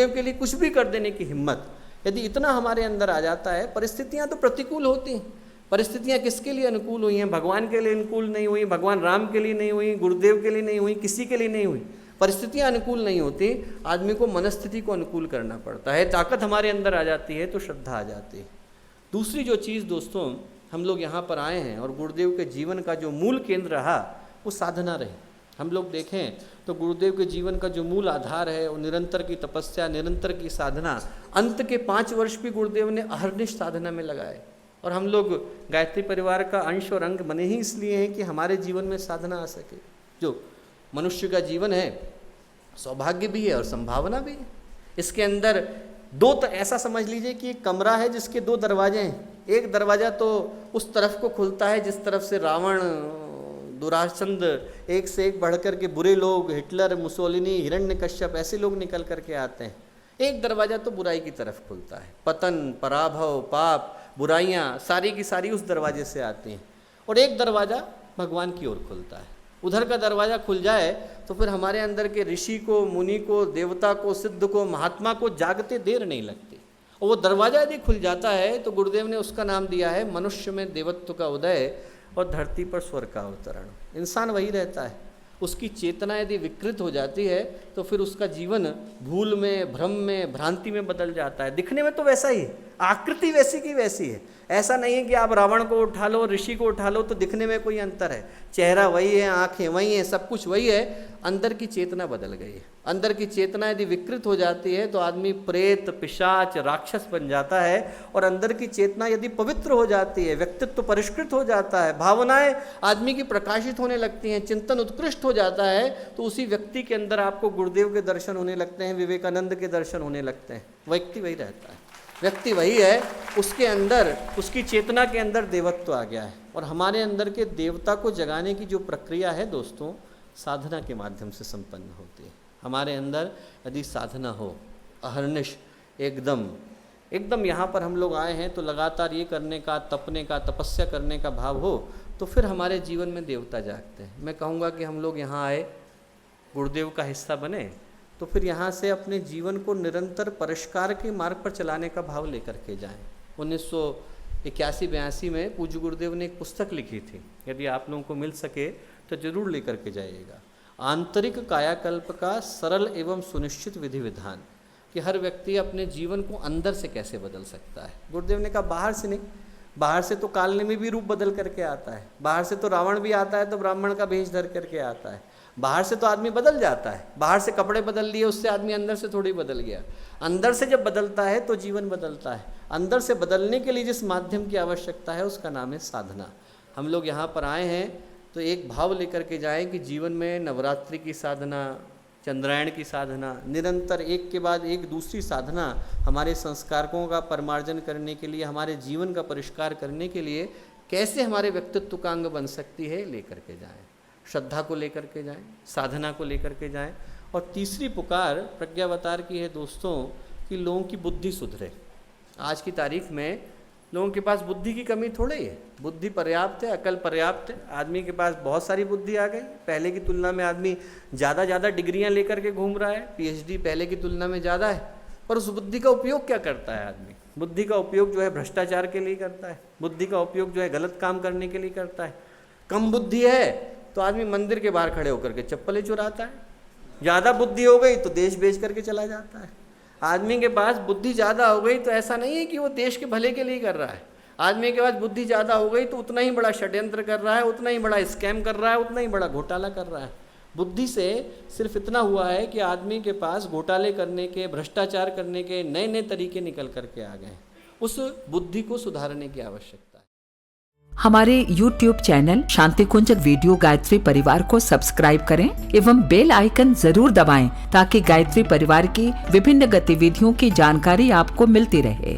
गुरुदेव के लिए कुछ भी कर देने की हिम्मत, यदि इतना हमारे अंदर आ जाता है, परिस्थितियां तो प्रतिकूल होती हैं। परिस्थितियां किसके लिए अनुकूल हुई हैं? भगवान के लिए अनुकूल नहीं हुई, भगवान राम के लिए नहीं हुई, गुरुदेव के लिए नहीं हुई, किसी के लिए नहीं हुई। परिस्थितियां अनुकूल नहीं होती, आदमी को मनस्थिति को अनुकूल करना पड़ता है। ताकत हमारे अंदर आ जाती है तो श्रद्धा आ जाती है। दूसरी जो चीज़ दोस्तों, हम लोग यहाँ पर आए हैं और गुरुदेव के जीवन का जो मूल केंद्र रहा वो साधना रही। हम लोग देखें तो गुरुदेव के जीवन का जो मूल आधार है वो निरंतर की तपस्या, निरंतर की साधना। अंत के 5 वर्ष भी गुरुदेव ने अहर्निश साधना में लगाए। और हम लोग गायत्री परिवार का अंश और अंग बने ही इसलिए हैं कि हमारे जीवन में साधना आ सके। जो मनुष्य का जीवन है सौभाग्य भी है और संभावना भी है। इसके अंदर दो, तो ऐसा समझ लीजिए कि एक कमरा है जिसके 2 दरवाजे हैं। एक दरवाज़ा तो उस तरफ को खुलता है जिस तरफ से रावण, दुरासंध, एक से एक बढ़कर के बुरे लोग, हिटलर, मुसोलिनी, हिरण्यकश्यप, ऐसे लोग निकल करके आते हैं। एक दरवाज़ा तो बुराई की तरफ खुलता है। पतन, पराभव, पाप, बुराइयाँ सारी की सारी उस दरवाजे से आती हैं। और एक दरवाज़ा भगवान की ओर खुलता है। उधर का दरवाज़ा खुल जाए तो फिर हमारे अंदर के ऋषि को, मुनि को, देवता को, सिद्ध को, महात्मा को जागते देर नहीं लगती। और वो दरवाज़ा यदि खुल जाता है तो गुरुदेव ने उसका नाम दिया है मनुष्य में देवत्व का उदय और धरती पर स्वर्ग का अवतरण। इंसान वही रहता है। उसकी चेतना यदि विकृत हो जाती है तो फिर उसका जीवन भूल में, भ्रम में, भ्रांति में बदल जाता है। दिखने में तो वैसा ही है, आकृति वैसी की वैसी है। ऐसा नहीं है कि आप रावण को उठा लो, ऋषि को उठा लो तो दिखने में कोई अंतर है। चेहरा वही है, आंखें वही हैं, सब कुछ वही है। अंदर की चेतना बदल गई है। अंदर की चेतना यदि विकृत हो जाती है तो आदमी प्रेत, पिशाच, राक्षस बन जाता है। और अंदर की चेतना यदि पवित्र हो जाती है, व्यक्तित्व परिष्कृत हो जाता है, भावनाएं आदमी की प्रकाशित होने लगती हैं, चिंतन उत्कृष्ट हो जाता है, तो उसी व्यक्ति के अंदर आपको गुरुदेव के दर्शन होने लगते हैं, विवेकानंद के दर्शन होने लगते हैं। व्यक्ति वही रहता है, व्यक्ति वही है। उसके अंदर, उसकी चेतना के अंदर देवत्व आ गया है। और हमारे अंदर के देवता को जगाने की जो प्रक्रिया है दोस्तों, साधना के माध्यम से संपन्न होती है। हमारे अंदर यदि साधना हो, अहर्निश, एकदम यहाँ पर हम लोग आए हैं तो लगातार ये करने का, तपने का, तपस्या करने का भाव हो, तो फिर हमारे जीवन में देवता जागते हैं। मैं कहूँगा कि हम लोग यहाँ आए, गुरुदेव का हिस्सा बने, तो फिर यहाँ से अपने जीवन को निरंतर परिष्कार के मार्ग पर चलाने का भाव लेकर के जाएं। 1981-82 में पूज्य गुरुदेव ने एक पुस्तक लिखी थी, यदि आप लोगों को मिल सके तो जरूर लेकर के जाइएगा। आंतरिक कायाकल्प का सरल एवं सुनिश्चित विधि विधान, कि हर व्यक्ति अपने जीवन को अंदर से कैसे बदल सकता है। गुरुदेव ने कहा बाहर से नहीं, बाहर से तो कालने में भी रूप बदल करके आता है, बाहर से तो रावण भी आता है तो ब्राह्मण का भेष धर करके आता है, बाहर से तो आदमी बदल जाता है, बाहर से कपड़े बदल लिए उससे आदमी अंदर से थोड़ी बदल गया। अंदर से जब बदलता है तो जीवन बदलता है। अंदर से बदलने के लिए जिस माध्यम की आवश्यकता है उसका नाम है साधना। हम लोग यहाँ पर आए हैं तो एक भाव लेकर के जाएं कि जीवन में नवरात्रि की साधना, चंद्रायण की साधना, निरंतर एक के बाद एक दूसरी साधना हमारे संस्कारों का परिमार्जन करने के लिए, हमारे जीवन का परिष्कार करने के लिए कैसे हमारे व्यक्तित्व का अंग बन सकती है, लेकर के जाएं। श्रद्धा को लेकर के जाएं, साधना को लेकर के जाएं। और तीसरी पुकार प्रज्ञावतार की है दोस्तों, कि लोगों की बुद्धि सुधरे। आज की तारीख में लोगों के पास बुद्धि की कमी थोड़ी है, बुद्धि पर्याप्त है, अकल पर्याप्त है। आदमी के पास बहुत सारी बुद्धि आ गई। पहले की तुलना में आदमी ज़्यादा डिग्रियां लेकर के घूम रहा है, PhD पहले की तुलना में ज़्यादा है। पर उस बुद्धि का उपयोग क्या करता है आदमी? बुद्धि का उपयोग जो है भ्रष्टाचार के लिए करता है, बुद्धि का उपयोग जो है गलत काम करने के लिए करता है। कम बुद्धि है तो आदमी मंदिर के बाहर खड़े होकर के चप्पलें चुराता है। ज़्यादा बुद्धि हो गई तो देश बेच करके चला जाता है। आदमी के पास बुद्धि ज़्यादा हो गई तो ऐसा नहीं है कि वो देश के भले के लिए कर रहा है। आदमी के पास बुद्धि ज़्यादा हो गई तो उतना ही बड़ा षड्यंत्र कर रहा है, उतना ही बड़ा स्कैम कर रहा है, उतना ही बड़ा घोटाला कर रहा है। बुद्धि से सिर्फ इतना हुआ है कि आदमी के पास घोटाले करने के, भ्रष्टाचार करने के नए नए तरीके निकल करके आ गए। उस बुद्धि को सुधारने की आवश्यकता है। हमारे YouTube चैनल शांति कुंज वीडियो गायत्री परिवार को सब्सक्राइब करें एवं बेल आइकन जरूर दबाएं ताकि गायत्री परिवार की विभिन्न गतिविधियों की जानकारी आपको मिलती रहे।